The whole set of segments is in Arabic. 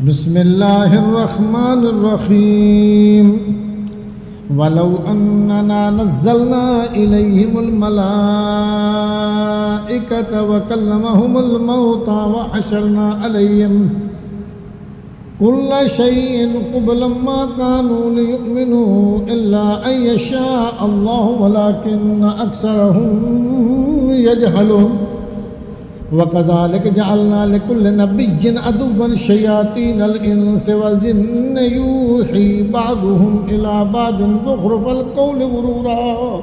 بسم الله الرحمن الرحيم ولو أننا نزلنا إليهم الملائكة وكلمهم الموتى وحشرنا عليهم كل شيء قبلا ما كانوا ليؤمنوا إلا أن يشاء الله ولكن أكثرهم يجهلون وكذلك جعلنا لكل نبي عدوا شياطين الإنس والجن يوحي بعضهم إلى بعض زخرف القول غرورا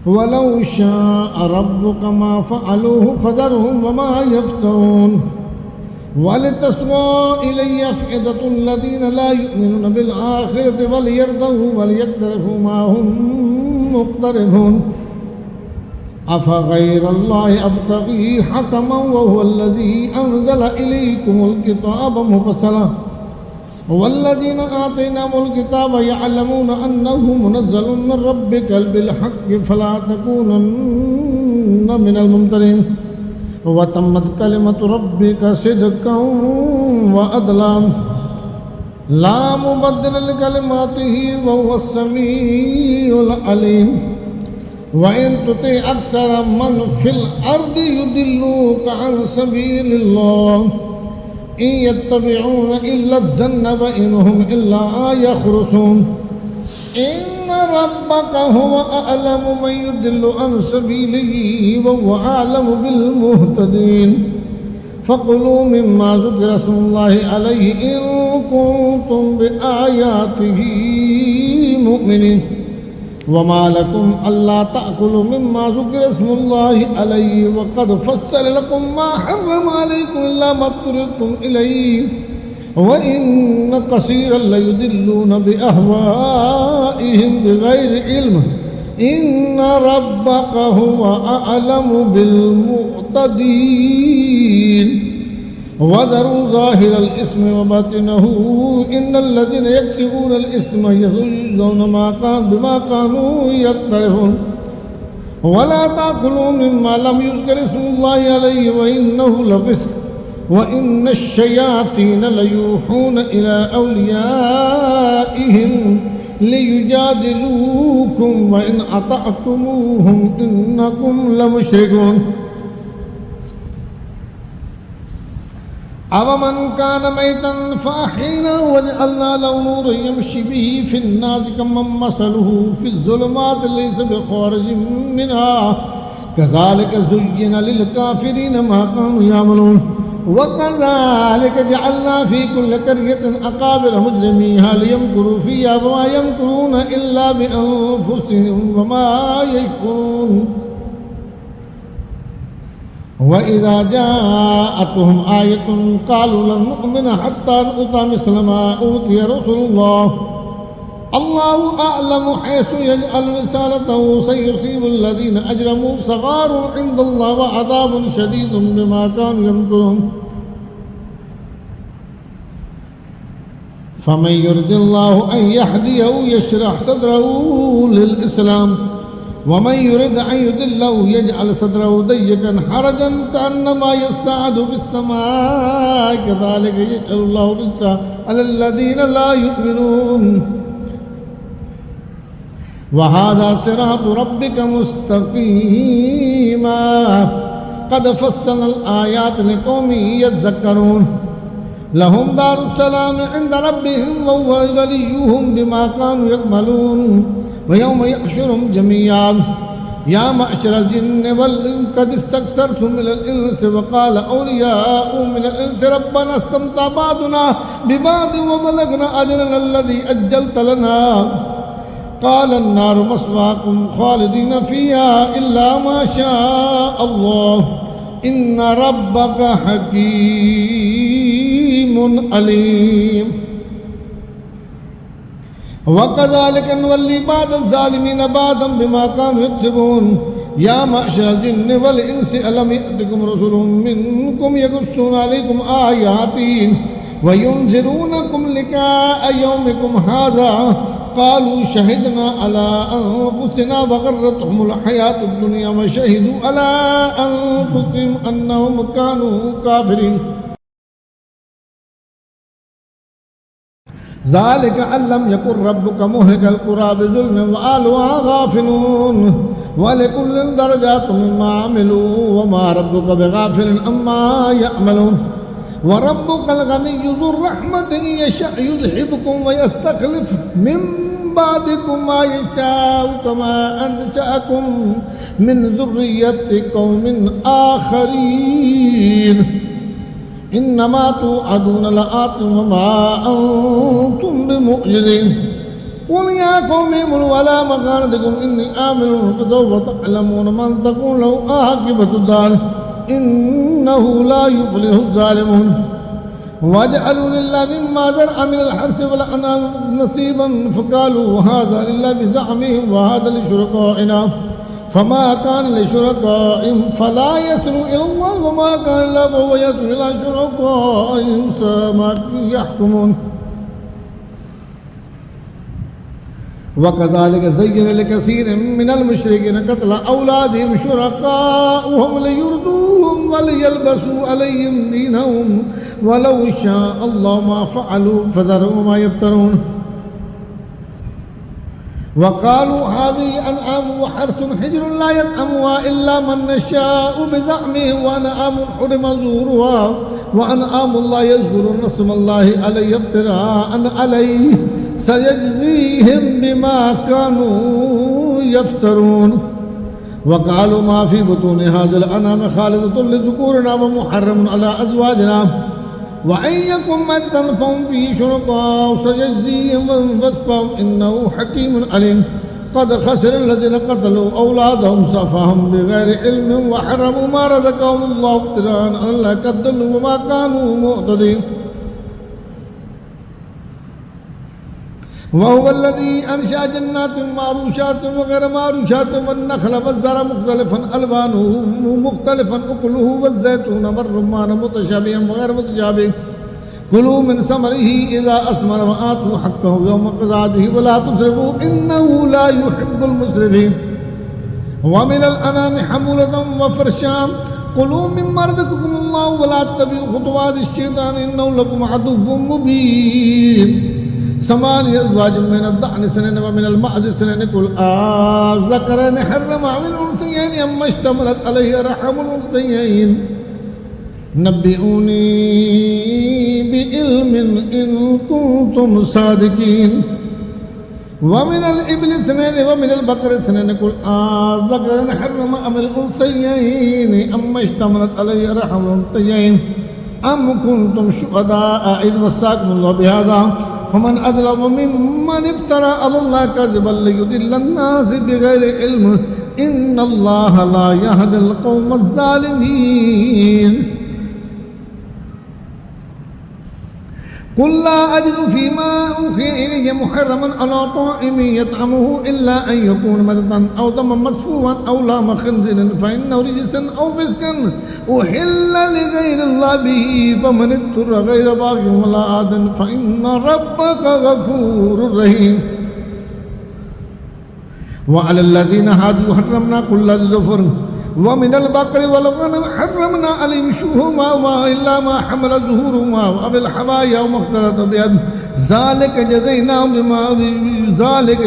ولو شاء ربك ما فعلوه فذرهم وما يفترون ولتصغى إلي أفئدة الذين لا يؤمنون بالآخرة وليرضوا وليقترفوا ما هم مقترفون أفغير الله أبتغي حكما وهو الذي أنزل إليكم الكتاب مفصلا والذين آتيناهم الكتاب يعلمون أنه منزل من ربك بالحق فلا تكونن من الممترين وتمت كلمة ربك صدقا وعدلا لا مبدل لكلماته وهو السميع العليم وإن تطع أكثر من في الأرض يضلوك عن سبيل الله إن يتبعون إلا الظن وإنهم إلا يخرصون إن ربك هو أعلم من يضل عن سبيله وهو أعلم بالمهتدين فكلوا مما ذكر اسم الله عليه إن كنتم بآياته مؤمنين وما لكم ألا تأكلوا مما ذكر اسم الله عليه وقد فصل لكم ما حرم عليكم إلا ما اضطررتم إليه وإن كثيرا ليضلون بأهوائهم بغير علم إن ربك هو أعلم بالمعتدين وذروا ظاهر الإثم وباطنه إن الذين يكسبون الإثم يجزون بما كانوا يقترفون ولا تأكلوا مما لم يذكر اسم الله عليه وإنه لفسق وإن الشياطين ليوحون إلى أوليائهم ليجادلوكم وإن أطعتموهم إنكم لمشركون أَوَمَنْ كَانَ مَيْتًا فَأَحْيَيْنَاهُ وَجَعَلْنَا لَهُ نُورًا يَمْشِي بِهِ فِي النَّاسِ كَمَّن مَّثَلُهُ فِي الظُّلُمَاتِ لَيْسَ بِخَارِجٍ مِّنْهَا كَذَلِكَ زُيِّنَ لِلْكَافِرِينَ مَا كَانُوا يَعْمَلُونَ وَكَذَلِكَ جَعَلْنَا فِي كُلِّ قَرْيَةٍ أَكَابِرَ مُجْرِمِيهَا لِيَمْكُرُوا فِيهَا وَمَا يَمْكُرُونَ إِلَّا بِأَنفُسِهِمْ وَمَا يَشْعُرُونَ وإذا جاءتهم آية قالوا لن نؤمن حتى نؤتى مثل ما أوتي رسل الله الله أعلم حيث يجعل رسالته سيصيب الذين أجرموا صغار عند الله وعذاب شديد بما كانوا يمكرون فمن يرد الله أن يهديه يشرح صدره للإسلام ومن يرد أن يضله يجعل صدره ضيقا حرجا كأنما يصعد في السماء كذلك يجعل الله الرجس على الذين لا يؤمنون وهذا صراط ربك مستقيما قد فصلنا الآيات لقوم يذكرون لهم دار السلام عند ربهم وهو وليهم بما كانوا يعملون ويوم يحشرهم جميعا يا معشر الجن والإنس قد استكثرتم من الإنس وقال أولياء من الإنس ربنا استمتع بعضنا ببعض وبلغنا أجلنا الذي أجلت لنا قال النار مثواكم خالدين فيها إلا ما شاء الله إن ربك حكيم عليم وكذلك نولي بعض الظالمين بعضا بما كانوا يكسبون يا معشر الجن والإنس ألم يأتكم رسل منكم يقصون عليكم آياتي وينذرونكم لقاء يومكم هذا قالوا شهدنا على أنفسنا وغرتهم الحياة الدنيا وشهدوا على أنفسهم أنهم كانوا كافرين ذلك أن لم يكن ربك مهلك القرى بظلم وأهلها غافلون ولكل درجات مما عملوا وما ربك بغافل عما يعملون وربك الغني ذو الرحمة إن يشاء يذهبكم ويستخلف من بعدكم ما يشاء كما أنشأكم من ذرية قوم آخرين إنما توعدون لآت وما أنتم بمعجزين قل يا قوم اعملوا على مكانتكم إني آمن فسوف تعلمون من تكون له عاقبة الدار إنه لا يفلح الظالمون وجعلوا لله مما زرع من الحرث والأنعام نصيبا فقالوا هذا لله بزعمهم وهذا لشركائنا فما كان لشركائهم فلا يصل إلى الله وما كان له فهو يصل إلى شركائهم ساء ما يحكمون وكذلك زين لكثير من المشركين قتل أولادهم شركاؤهم ليردوهم وليلبسوا عليهم دينهم ولو شاء الله ما فعلوا فذروا ما يفترون وقالوا هذه أنعام وحرث حجر لا يطعمها إلا من نشاء بزعمهم وأنعام حرم ظهورها وأنعام لا يذكرون اسم الله عليه افتراء عليه سيجزيهم بما كانوا يفترون وقالوا ما في بطون هذا الأنعام خالصة لذكورنا ومحرم على أزواجنا وإن يكن ميتا فهم فيه شركاء سيجزيهم وصفهم إنه حكيم عليم قد خسر الذين قتلوا أولادهم سفهم بغير علم وحرموا ما رزقهم الله افتراء على الله قد ضلوا وما كانوا مهتدين وهو الذي أنشأ جنات معروشات وغير معروشات والنخل والزرع مختلفا ألوانه مختلفا أكله والزيتون والرمان متشابها وغير متشابه كلوا من ثمره إذا أثمر وآتوا حقه يوم حصاده ولا تسرفوا إنه لا يحب المسرفين ومن الأنعام حمولة وفرشا كلوا مما رزقكم الله ولا تتبعوا خطوات الشيطان إنه لكم عدو مبين ثمانية أزواج من الضأن اثنين ومن المعز اثنين قل أذكرين حرم أم الأنثيين أما اشتملت عليه رحم الأنثيين نبئوني بعلم إن كنتم صادقين ومن الإبل اثنين ومن البقر اثنين قل أذكرين حرم أم الأنثيين أما اشتملت عليه رحم الأنثيين أم كنتم شهداء إذ وصاكم الله بهذا فمن أظلم ممن افترى على الله كذبا ليضل الناس بغير علم إن الله لا يهدي القوم الظالمين قل لا أجد فيما أوحي إلي محرما على طائم يطعمه إلا أن يكون ميتة أو دما مسفوحا أو لحم خنزير فإنه رجس أو فسقا أحل لغير الله به فمن اضطر غير باغ ولا عاد فإن ربك غفور رحيم وعلى الذين هادوا حرمنا كل ذي ظفر ومن البقر والغنم حرمنا عليهم شحومهما إلا ما حمل ظهورهما أو الحوايا وما اختلط بيد ذلك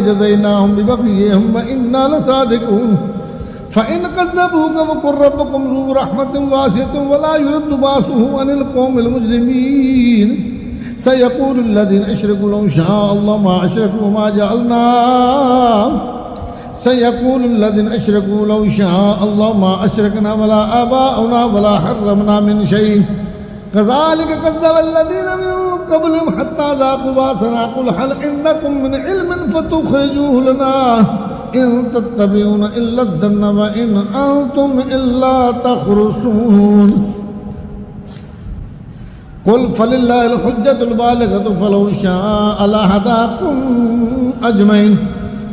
جزيناهم ببغيهم وإنا لصادقون فإن كذبوك فقل ربكم ذو رحمة واسعة ولا يرد بأسه عن القوم المجرمين سيقول الذين أشركوا لو شاء الله ما أشركوا وما جعلنا سيقول الذين أشركوا لو شاء الله ما أشركنا ولا آباؤنا ولا حرمنا من شيء كذلك كذب الذين من قبلهم حتى ذاقوا بأسنا قل هل عندكم من علم فتخرجوه لنا إن تتبعون إلا الظن وإن أنتم إلا تخرصون قل فلله الحجة البالغة فلو شاء لهداكم أجمعين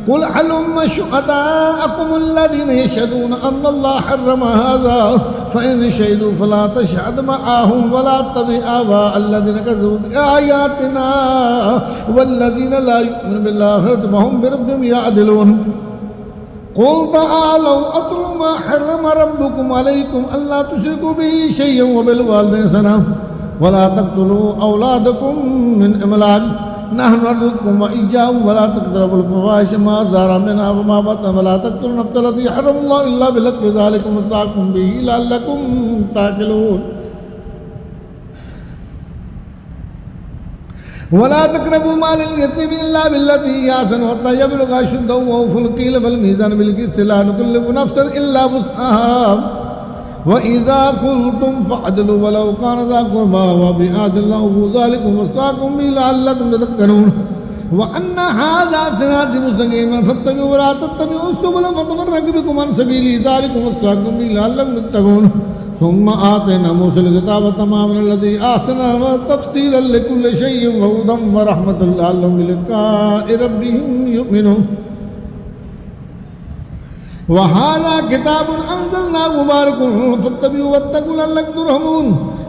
قل هلم شهداءكم الذين يشهدون أن الله حرم هذا فإن شهدوا فلا تشهد معهم ولا تتبع آباء الذين كذبوا بآياتنا والذين لا يؤمنون بالآخرة وهم بربهم يعدلون قل تعالوا أتل ما حرم ربكم عليكم ألا تشركوا به شيئا وبالوالدين إحسانا ولا تقتلوا أولادكم من إملاق نحن نرزقكم وإياهم ولا تقربوا الفواحش ما ظهر منها وما بطن ولا تقتلوا النفس التي حرم الله إلا بالحق ذلكم وصاكم به لعلكم تعقلون ولا تقربوا مال اليتيم إلا بالتي هي أحسن حتى يبلغ أشده وأوفوا الكيل والميزان بالقسط لا نكلف نفسا إلا وسعها وإذا قلتم فعدلوا ولو كان ذا قربى وبآيات الله ذلكم وصاكم به لعلكم تذكرون وأن هذا صراطي مستقيما فاتبعوا ولا تتبعوا السبل فتفرق بكم عن سبيله ذلكم وصاكم به لعلكم تتقون ثم آتينا موسى الكتاب تماما الذي أحسن وتفصيلا لكل شيء وهدى ورحمة لعلهم بلقاء ربهم يؤمنون وهذا كتاب أنزلناه مبارك فاتبعوا واتقوا لعلكم ترحمون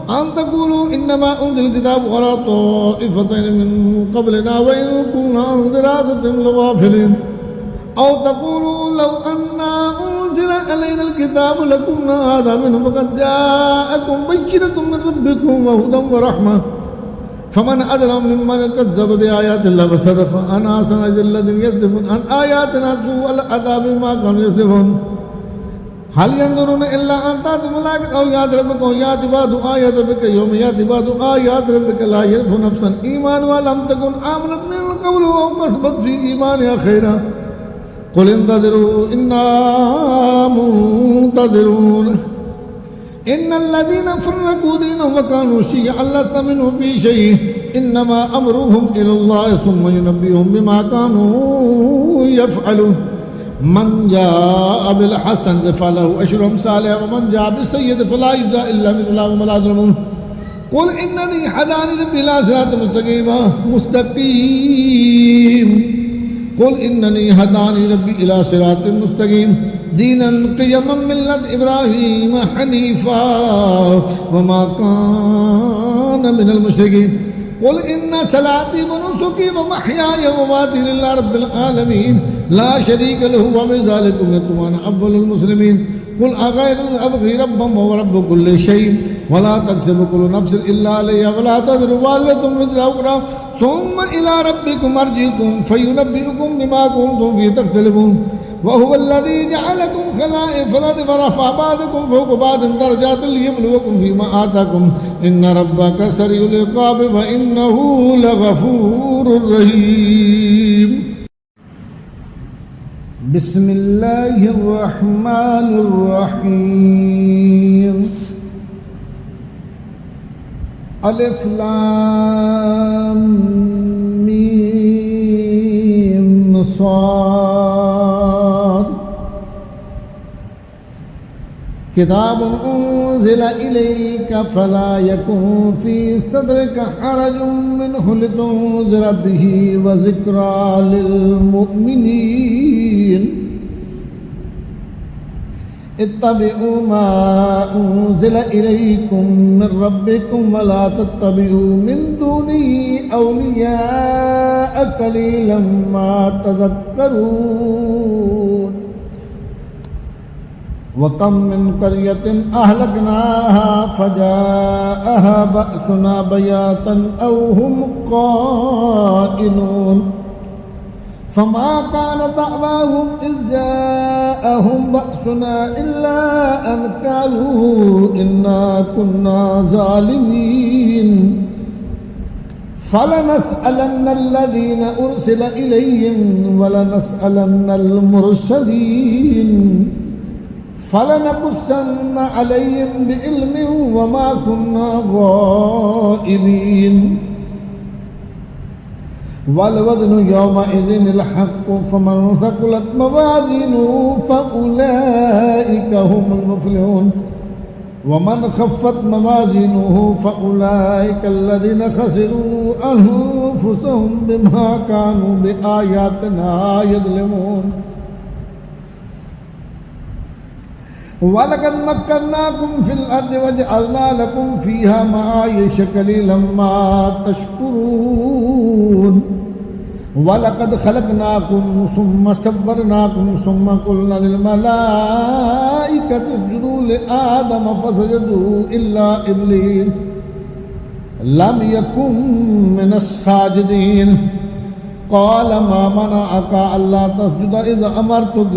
أن تقولوا إنما أنزل الكتاب على طائفتين من قبلنا وإن كنا عن دراستهم لغافلين أو تقولوا لو أنا أنزل علينا الكتاب لكنا هذا منه فقد جاءكم بينة من ربكم وهدى ورحمة فمن أظلم ممن كذب بآيات الله وصدف عنها سنجزي الذين يصدفون عن آياتنا سوء العذاب ما كانوا يصدفون هل ينظرون إلا أن تأتيهم الملائكة أو يأتي ربك أو يأتي بعض آيات ربك يوم يأتي بعض آيات ربك لا ينفع نفسا إيمانها لم تكن آمنت من قبل أو كسبت في إيمانها خيرا قل انتظروا إنا منتظرون إن الذين فرقوا دينهم وكانوا شيعا لست منهم في شيء إنما أمرهم إلى الله ثم ينبئهم بما كانوا يفعلون من جاء بالحسنة فله أشر أمثالها ومن جاء بالسيئة فلا يجزى إلا مثلها وهم لا يظلمون قل إنني هداني ربي إلى صراط مستقيم قل إنني هداني ربي إلى صراط مستقيم دينا قيما ملة إبراهيم حنيفا وما كان من المشركين قل إن صلاتي ونسكي ومحياي ومماتي لله رب العالمين لا شريك له وبذلك أمرت وأنا أول المسلمين قل أغير أبغي ربا وهو رب كل شيء ولا تكسب كل نفس إلا عليها ولا تزر وازرة وزر أخرى ثم إلى ربكم مرجعكم فينبئكم بما كنتم فيه تختلفون وهو الذي جعلكم خلائف الأرض ورفع بعضكم فوق بعض درجات ليبلوكم فيما آتاكم إن ربك سريع العقاب وإنه لغفور رحيم بسم الله الرحمن الرحيم ألف لام ميم صاد كتاب أنزل إليك فلا يكن في صدرك حرج منه لتنذر به وذكرى للمؤمنين اتبعوا ما أنزل إليكم من ربكم ولا تتبعوا من دونه أولياء قليلا ما تذكرون وكم من قرية أهلكناها فجاءها بأسنا بياتا أو هم قائلون فما كان دعواهم إذ جاءهم بأسنا إلا أن قالوا إنا كنا ظالمين فلنسألن الذين أرسل إليهم ولنسألن المرسلين فلنقصن عليهم بعلم وما كنا غائبين والوزن يومئذ الحق فمن ثقلت موازينه فأولئك هم المفلحون ومن خفت موازينه فأولئك الذين خسروا أنفسهم بما كانوا بآياتنا يظلمون ولقد مكناكم في الأرض وجعلنا لكم فيها معايش قليلا ما تشكرون ولقد خلقناكم ثم صورناكم ثم قلنا للملائكة اسجدوا لآدم فسجدوا إلا إبليس लम यकुन मिनस साजिदीन क़ाल मा मनअका अल्ला तस्जुद इज़ अमरतुक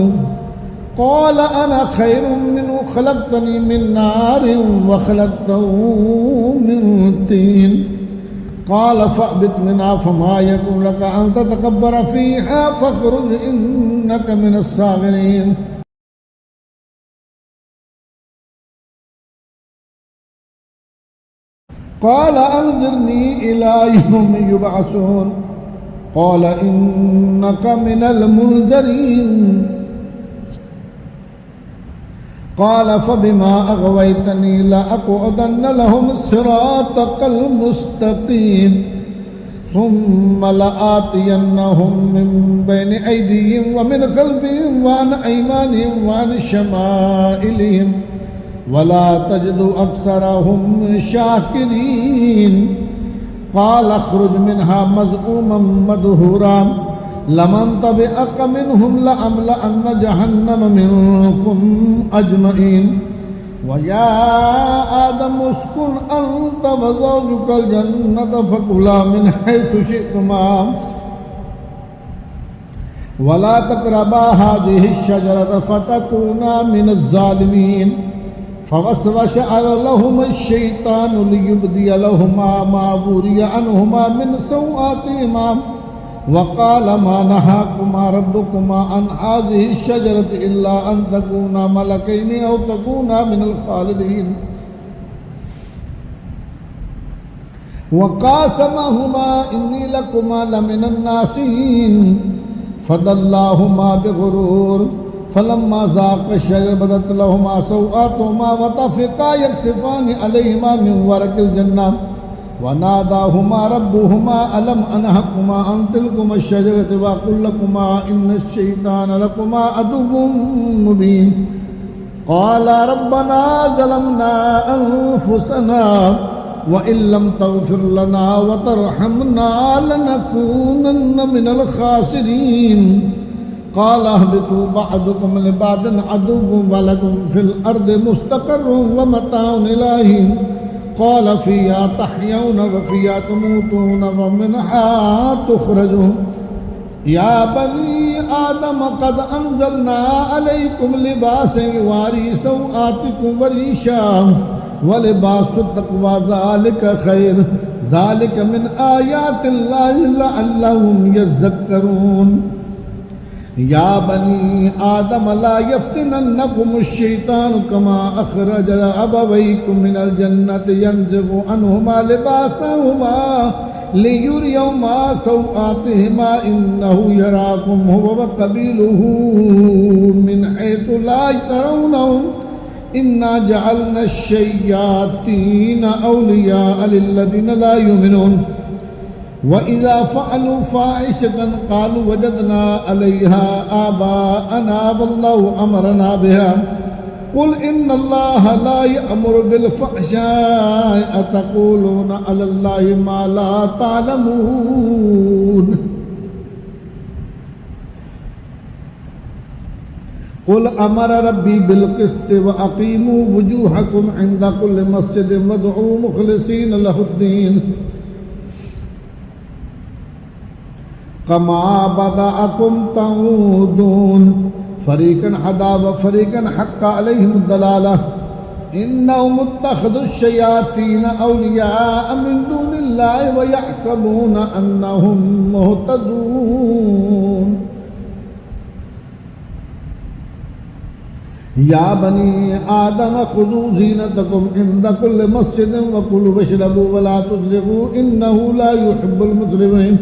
क़ाल अना खैरुम मिन्हु खलक़तनी मिन नारिन व खलक़तहु मिन तीन क़ाल फ़अबित मिन्हा फ़मा यकुनु लक अन ततकब्बर फ़ीहा फ़ख़रुज इन्नक मिनस साग़िरीन। क़ाल अंज़िरनी इला यौमि युबअसून क़ाल इन्नक मिनल मुनज़रीन क़ाल फ़बिमा अग़वैतनी लअक़उदन्न लहुम सिरातकल मुस्तक़ीम सुम्म लआतियन्नहुम मिन बैनि ऐदीहिम व मिन ख़ल्फ़िहिम व अन ऐमानिहिम व अन शमाइलिहिम वला तजदु अक्सरहुम शाकिरीन। क़ाल अख़रुज मिन्हा मज़ऊमन मदहूरा लमन तबिअक मिनहुम लअमलअन्न जहन्नम मिनकुम अजमईन व या आदम उस्कुन अन्त व ज़ौजुकल जन्नत फकुला मिन हैसु शि'तुमा वला तक़रबा हाज़िहि शजरत फ़तकूना मिनज़ ज़ालिमीन। फ़वस्वस लहुमा अश-शैतानु लियुब्दिय लहुमा मा वुरिय अन्हुमा मिन सौआतिहिमा वक़ाल मा नहाकुमा रब्बुकुमा अन हाज़िहि शजरति इल्ला अन तकूना मलकैनि औ तकूना मिनल ख़ालिदीन वक़ासमहुमा इन्नी लकुमा लमिनन नासिहीन फ़दल्लाहुमा बिग़ुरूर फ़लम्मा ज़ाक़ा अश-शजर बदत लहुमा सौआतुहुमा व तफ़िक़ा यख़सिफ़ानि अलैहिमा मिन वरक़िल जन्नह वनादाहुमा रब्बुहुमा अलम अनहकुमा अन तिलकुमा अश-शजरति व अक़ुल लकुमा इन्नश-शैतान लकुमा अदुव्वुम मुबीन। क़ाला रब्बना ज़लमना अन्फुसना व इल्लम तग़फ़िर लना व तरहमना लनकूनन्न मिनल ख़ासिरीन। क़ाल अहबितू बअदुकुम लिबअदिन अदुव्वुन व लकुम फ़िल अर्दि मुस्तक़र्रुन व मताउन इला हीन क़ाल फ़ीहा तहयौन व फ़ीहा तमूतून व मिन्हा तुख़रजून। या बनी आदम क़द अंज़लना अलैकुम लिबासन युवारी सौआतिकुम व रीशा व लिबासुत तक़वा ज़ालिका ख़ैर ज़ालिका मिन आयातिल्लाहि लअल्लहुम यज़क्करून। या बनी आदम ला यफ्तिनन्नकुम अश-शैतानु कमा अख़रज अबवैकुम मिनल जन्नति यंज़िगु अन्हुमा लिबासहुमा लियुरियहुमा सौआतिहिमा इन्नहु यराकुम हुवा व क़बीलुहु मिन हैथु ला तरौनहुम इन्ना जअलना अश-शय्यातीन औलियाअ लिल्लज़ीना ला युमिनून व इज़ा फ़अलू फ़ाहिशतन क़ालू वजदना अलैहा आबाअना वल्लाहु अमरना बिहा क़ुल इन्नल्लाह ला यअमुरु बिल फ़हशाइ अतक़ूलूना अलल्लाहि मा ला तअलमून। क़ुल अमर रब्बी बिल क़िस्ति व अक़ीमू वुजूहकुम इंदा कुल्लि मस्जिदिन वदऊ मुख़लिसीन लहुद्दीन कमा बदअकुम तऊदून फ़रीक़न हदा व फ़रीक़न हक़्क़ अलैहिमुद्दलालह इन्नहुम इत्तख़ज़ुश्शयातीन औलियाअ मिन दूनिल्लाहि व यहसबून अन्नहुम मुहतदून। या बनी आदम खुदू ज़ीनतकुम इंदा कुल्लि मस्जिदिन व कुलू वशरबू व ला तुस्रिफू इन्नहु ला युहिब्बुल मुस्रिफीन।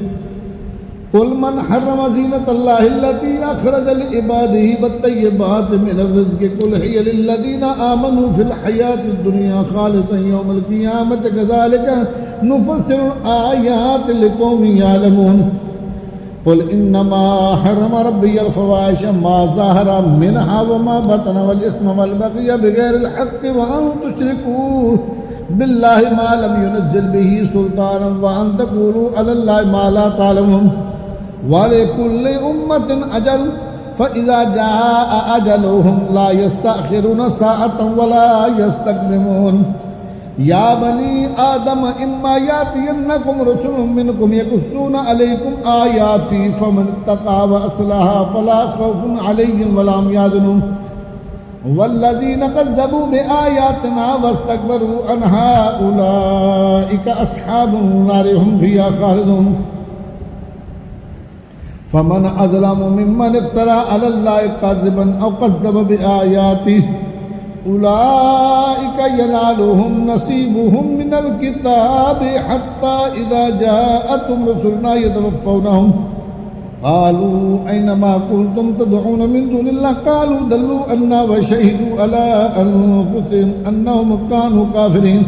क़ुल मन हर्रम ज़ीनतल्लाहि अल्लती अख़रज लिइबादिही वत्तय्यिबाति मिनर रिज़्क़ि क़ुल हिय लिल्लज़ीना आमनू फ़िल हयातिद दुनिया ख़ालिसन यौमल क़ियामति कज़ालिका नुफ़स्सिलुल आयाति लिक़ौमिन यअलमून। क़ुल इन्नमा हर्रम रब्बियल फ़वाहिश मा ज़हर मिन्हा व मा बतन वल इस्म वल बग़य बिग़ैरिल हक़्क़ि व अन तुश्रिकू बिल्लाहि मा लम युनज़्ज़िल बिही सुल्तानन व अन तक़ूलू अलल्लाहि मा ला तअलमून। वलिकुल्लि उम्मतिन अजल फ़इज़ा जाअ अजलुहुम ला यस्तअख़िरून साअतन व ला यस्तक़दिमून। या बनी आदम इम्मा यातियन्नकुम रसूलुम मिनकुम यकुस्सूना अलैकुम आयाती फमन तक़ा व अस्लहा फला खौफुन अलैहिम वला हुम यहज़नून वल्लज़ीना कज़्ज़बू बिआयातिना वस्तकबरू अन्हा उलाइका अस्हाबुन नार हुम फ़ीहा ख़ालिदून फमन अज़लमु मिम्मन इफ्तरा अलल्लाहि कज़िबन औ कज़्ज़ब बिआयातिही उलाइका यनालुहुम नसीबुहुम मिनल किताबि हत्ता इज़ा जाअतहुम रुसुलुना यतवफ़्फ़ौनहुम क़ालू ऐना मा कुन्तुम तदऊन मिन दूनिल्लाह क़ालू दल्लू अन्ना व शहिदू अला अनफुसिहिम अन्नहुम कानू काफ़िरीन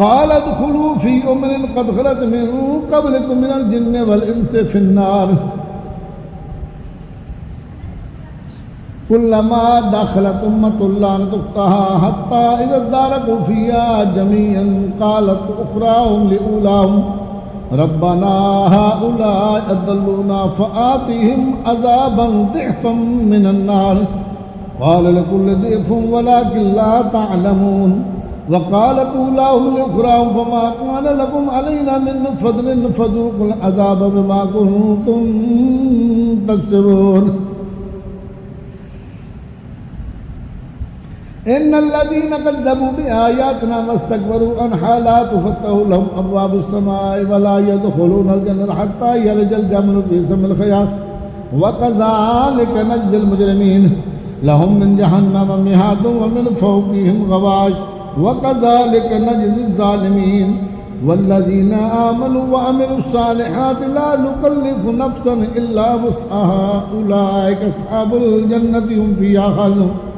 क़ाल उदख़ुलू फ़ी उमरिन क़द ख़लत मिन क़ब्लिकुम मिनल जिन्नि वल इंसि फ़िन्नार कुल्लमा दखलत उम्मतुन लानत उख्तहा हत्ता इज़ा दारकू फ़ीहा जमीअन क़ालत उख़राहुम लिऊलाहुम रब्बना हाउलाइ अदल्लूना फ़आतिहिम अज़ाबन ज़िअफ़न मिनन नार क़ाल लिकुल्लि ज़िअफ़िन वलाकिन ला तअलमून वक़ालत ऊलाहुम लिउख़राहुम फ़मा कान लकुम अलैना मिन फ़ज़लिन फ़ज़ूक़ुल अज़ाब बिमा कुन्तुम तकसिबून इन्नल्लज़ीना कज़्ज़बू बिआयातिना वस्तकबरू अन्हा ला तुफ़त्तहु लहुम अब्वाबुस समाइ वला यदख़ुलूनल जन्नता हत्ता यलिजल जमलु फ़ी समिल ख़ियात वकज़ालिका नज्ज़िल मुजरिमीन लहुम मिन जहन्नम मिहादुन व मिन फ़ौक़िहिम ग़वाश वकज़ालिका नज्ज़िज़ ज़ालिमीन वल्लज़ीना आमनू व अमिलुस सालिहाति ला नुकल्लिफ़ु नफ़्सन इल्ला वुस्अहा उलाइका अस्हाबुल जन्नति हुम फ़ीहा ख़ालिदून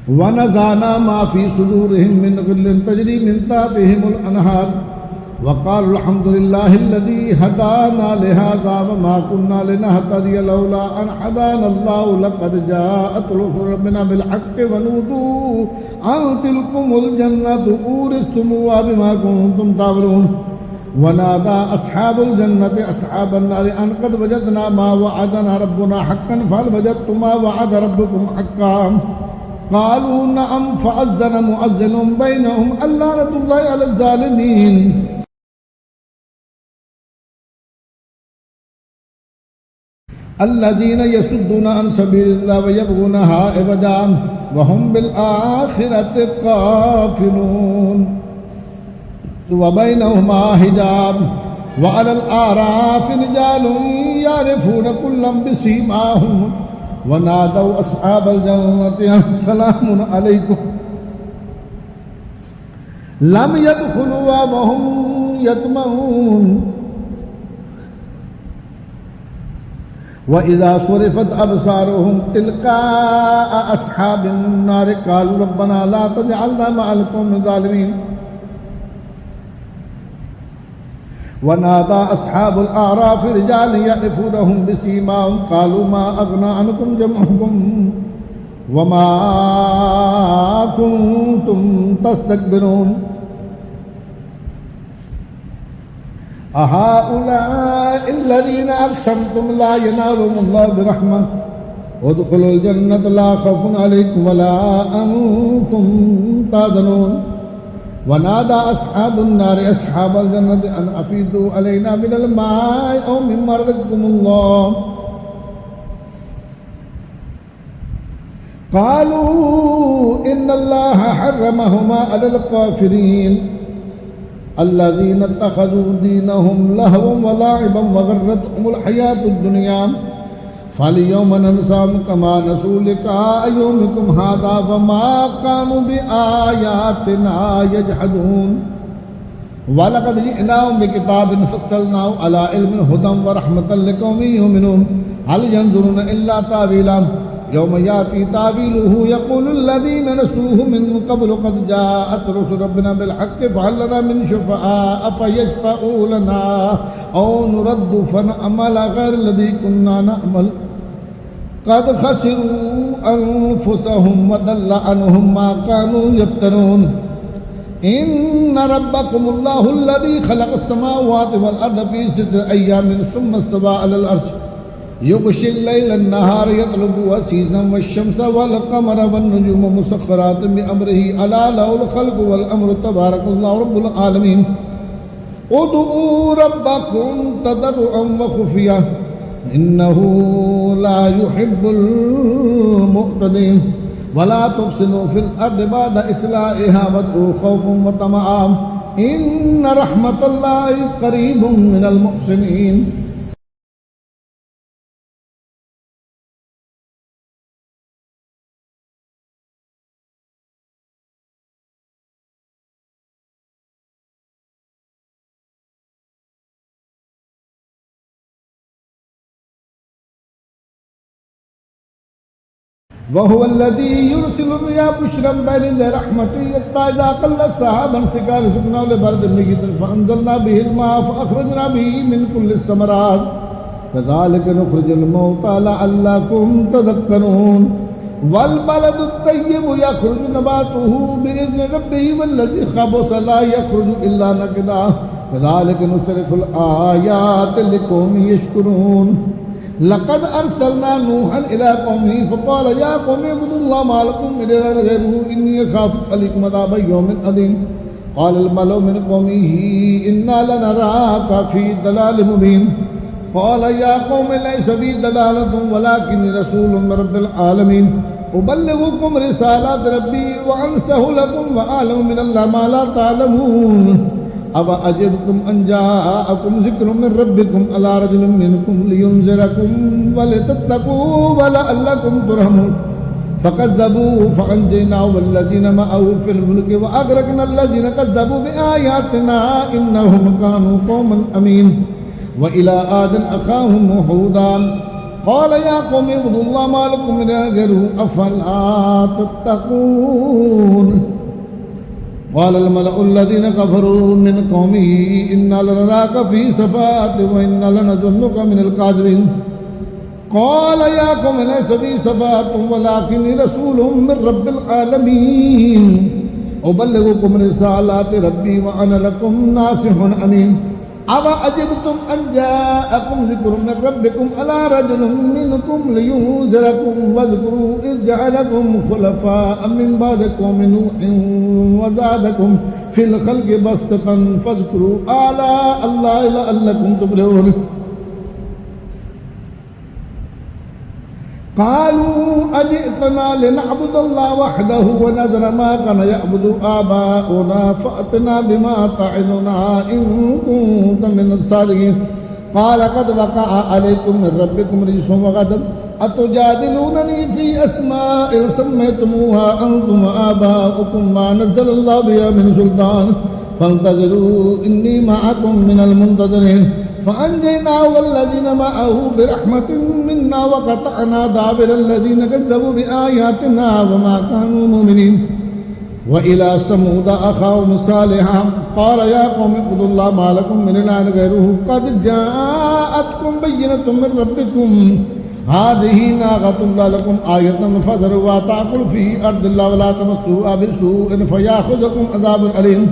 वनज़अना मा फ़ी सुदूरिहिम मिन ग़िल्लिन तजरी मिन तहतिहिमुल अनहार वक़ालू अल्हम्दुलिल्लाहिल्लज़ी हदाना लिहाज़ा वमा कुन्ना लिनहतदिया लौला अन हदानल्लाहु लक़द जाअत रुसुलु रब्बिना बिल हक़्क़ि व नूदू अन तिलकुमुल जन्नतु ऊरिस्तुमूहा बिमा कुन्तुम तामलून वनादा अस्हाबुल जन्नति अस्हाबन नारि अन क़द वजदना मा वअदना रब्बुना हक़्क़न फहल वजदतुम मा वअद रब्बुकुम हक़्क़न क़ालू नअम फ़अज़्ज़न मुअज़्ज़िनुन बैनहुम अल्लानतुल्लाहि अलल ज़ालिमीन अल्लज़ीना यसुद्दूना अन सबीलिल्लाहि व यबग़ूनहा इवजा व हुम बिल आखिरति काफ़िरून व बैनहुमा हिजाब व अलल आराफ़ि रिजालुन यारिफ़ूना कुल्लन बिसीमाहुम वनादौ अस्हाबल जन्नति सलामुन अलैकुम लम यदखुलूहा व हुम यतमऊन व इज़ा सुरिफ़त अबसारुहुम तिलक़ाअ अस्हाबिन नार क़ालू रब्बना ला तजअलना मअल क़ौमिज़ ज़ालिमीन वनादा अस्हाबुल आराफ़ि रिजालन यअरिफ़ूनहुम बिसीमाहुम क़ालू मा अग़ना अन्कुम जमअकुम वमा कुन्तुम तस्तकबिरून अहाउलाइल्लज़ीना अक़समतुम ला यनालुहुमुल्लाहु बिरहमह उदख़ुलुल जन्नता ला ख़ौफ़ुन अलैकुम वला अंतुम तहज़नून वनादा अस्हाबुन नारि अस्हाबल जन्नति अन अफ़ीदू अलैना मिनल माइ औ मिम्मा रज़क़कुमुल्लाह क़ालू इन्नल्लाह हर्रमहुमा अलल काफ़िरीन अल्लज़ीना इत्तख़ज़ू दीनहुम लहवन व लाइबन व ग़र्रतहुमुल हयातुद दुनिया फ़ल्यौम ननसाहुम कमा नसू लिक़ाअ यौमिकुम हाज़ा व मा कानू बिआयातिना यजहदून व लक़द जिअनाहुम बिकिताबिन फ़स्सलनाहु अला इल्मिन हुदन व रहमतन लिक़ौमिन युमिनून हल यंज़ुरूना इल्ला तावीला यौम याती तावीलुहु यक़ूलुल्लज़ीना नसूहु मिन क़ब्लु क़द जाअत रुसुलु रब्बिना बिल हक़्क़ि फ़हल लना मिन शुफ़अाअ फ़यशफ़अू लना औ नुरद्दु फ़नअमल ग़ैरल्लज़ी कुन्ना नअमल क़द ख़सिरू अन्फुसहुम व दल्ल अन्हुम मा कानू यफ़्तरून इन्न रब्बकुमुल्लाहुल्लज़ी ख़लक़स समावाति वल अर्ज़ फ़ी सित्तति अय्यामिन सुम्मा इस्तवा अलल अर्श يغشي الليل النهار يطلبه حثيثا والشمس والقمر والنجوم مسخرات بأمره ألا له الخلق والأمر تبارك الله رب العالمين ادعوا ربكم تضرعا وخفيا إنه لا يحب المعتدين ولا تفسدوا في الأرض بعد إصلاحها وادعوا خوفا وطمعا إن رحمة الله قريب من المحسنين وهو الذي يرسل الرياح بشرا بين يدي رحمته حتى إذا قل السحابا سقال سقناه لبرد ميت فأنزلنا به الماء فأخرجنا به من كل الثمرات كذلك نخرج الموتى لعلكم تذكرون والبلد الطيب يخرج نباته بإذن ربه والذي خبث لا يخرج إلا نكدا كذلك نصرف الآيات لقوم يشكرون لقد أرسلنا نوحا إلى قومه فقال يا قوم اعبدوا الله ما لكم من إله غيره إني أخاف عليكم عذاب يوم عظيم قال الملأ من قومه إنا لنراك في ضلال مبين قال يا قوم ليس بي ضلالة ولكني رسول من رب العالمين أبلغكم رسالات ربي وأنصح لكم وأعلم من الله ما لا تعلمون أفأجبتم أن جاءكم ذكر من ربكم على رجل منكم لينذركم ولتتقوا ولعلكم ترحمون فكذبوه فأنجيناه والذين معه في الفلك وأغرقنا الذين كذبوا بآياتنا إنهم كانوا قوما أمين وإلى عاد أخاهم هودا قال يا قوم اعبدوا الله ما لكم من إله غيره أفلا تتقون قال الملأ الذين كفروا من قومه إنا لنراك في سفاهة وإنا لنظنك من الكاذبين قال يا قوم ليس بي سفاهة ولكني رسول من رب العالمين أبلغكم رسالات ربي وأنا لكم ناصح أمين أفأجبتم أن جاءكم ذكر من ربكم على رجل منكم لينذركم واذكروا إذ جعلكم خلفاء من بعد قوم نوح وزادكم في الخلق بسطة فاذكروا آلاء الله لعلكم تفلحون قالوا أجئتنا لنعبد الله وحده ونذر ما كان يعبد آباؤنا فأتنا بما تعدنا إن كنت من الصادقين قال قد وقع عليكم من ربكم رجس وغضب أتجادلونني في أسماء سميتموها أنتم وآباؤكم ما نزل الله بها من سلطان فانتظروا إني معكم من المنتظرين فأنجيناه والذين معه برحمة منا وقطعنا دابر الذين كذبوا بآياتنا وما كانوا مؤمنين وإلى ثمود أخاهم صالحا قال يا قوم اعبدوا الله ما لكم من إله غيره قد جاءتكم بينة من ربكم هذه ناقة الله لكم آية فذروها تأكل في أرض الله ولا تمسوها بسوء فيأخذكم عذاب أليم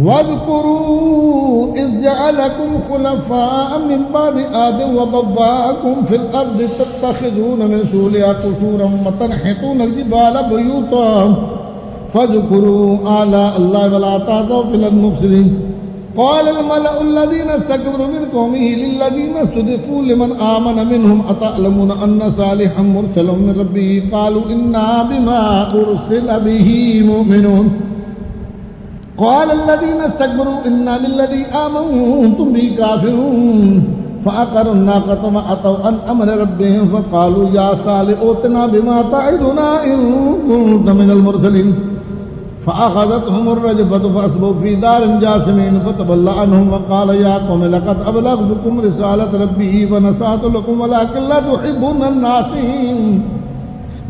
واذكروا إذ جعلكم خلفاء من بعد عاد وبوأكم في الأرض تتخذون من سولها قصورا وتنحتون الجبال بيوتا فاذكروا آلاء الله ولا تعثوا في الأرض مفسدين قال الملأ الذين استكبروا من قومه للذين استضعفوا لمن آمن منهم أتعلمون أن صالحا مرسل من ربه قالوا إنا بما أرسل به مؤمنون قال الذين استكبروا إنا بالذي آمنتم به كافرون فعقروا الناقة وعتوا عن أمر ربهم فقالوا يا صالح ائتنا بما تعدنا إن كنت من المرسلين فأخذتهم الرجفة فأصبحوا في دار جاثمين فتولى عنهم وقال يا قوم لقد أبلغتكم رسالة ربي ونصحت لكم ولكن لا تحبون الناصحين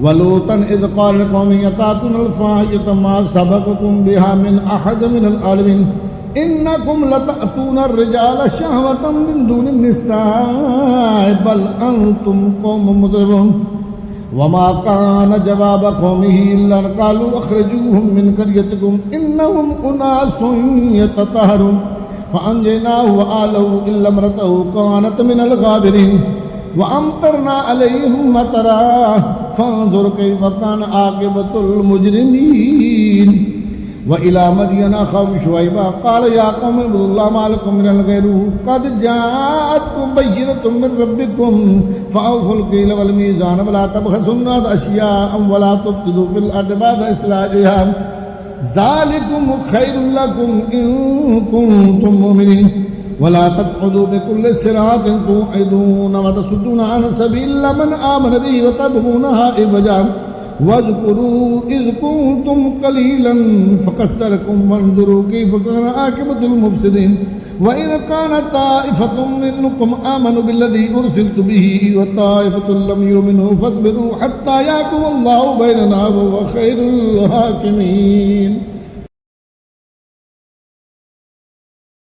ولوطا إذ قال لقومه أتأتون الفاحشة ما سبقكم بها من أحد من العالمين إنكم لتأتون الرجال شهوة من دون النساء بل أنتم قوم مسرفون وما كان جواب قومه إلا أن قالوا أخرجوهم من قريتكم إنهم أناس يتطهرون فأنجيناه وآله إلا امرأته كانت من الغابرين وأمطرنا عليهم مطرا فانظر كيف كان عاقبة المجرمين وإلى مدين أخاهم شعيبا قال يا قوم اعبدوا الله ما لكم من إله غيره قد جاءتكم بينة من ربكم فأوفوا الكيل والميزان ولا تبخسوا الناس أشياء ولا تفسدوا في الأرض بعد إصلاحها ذلكم خير لكم إن كنتم مؤمنين ولا تقعدوا بكل صراط توعدون وتصدون عن سبيل من آمن به وتبغونها عوجا واذكروا إذ كنتم قليلا فكثركم وانظروا كيف كان عاقبة المفسدين وإن كانت طائفة منكم آمنوا بالذي أرسلت به وطائفة لم يؤمنوا فاصبروا حتى يحكم الله بيننا وهو خير الحاكمين.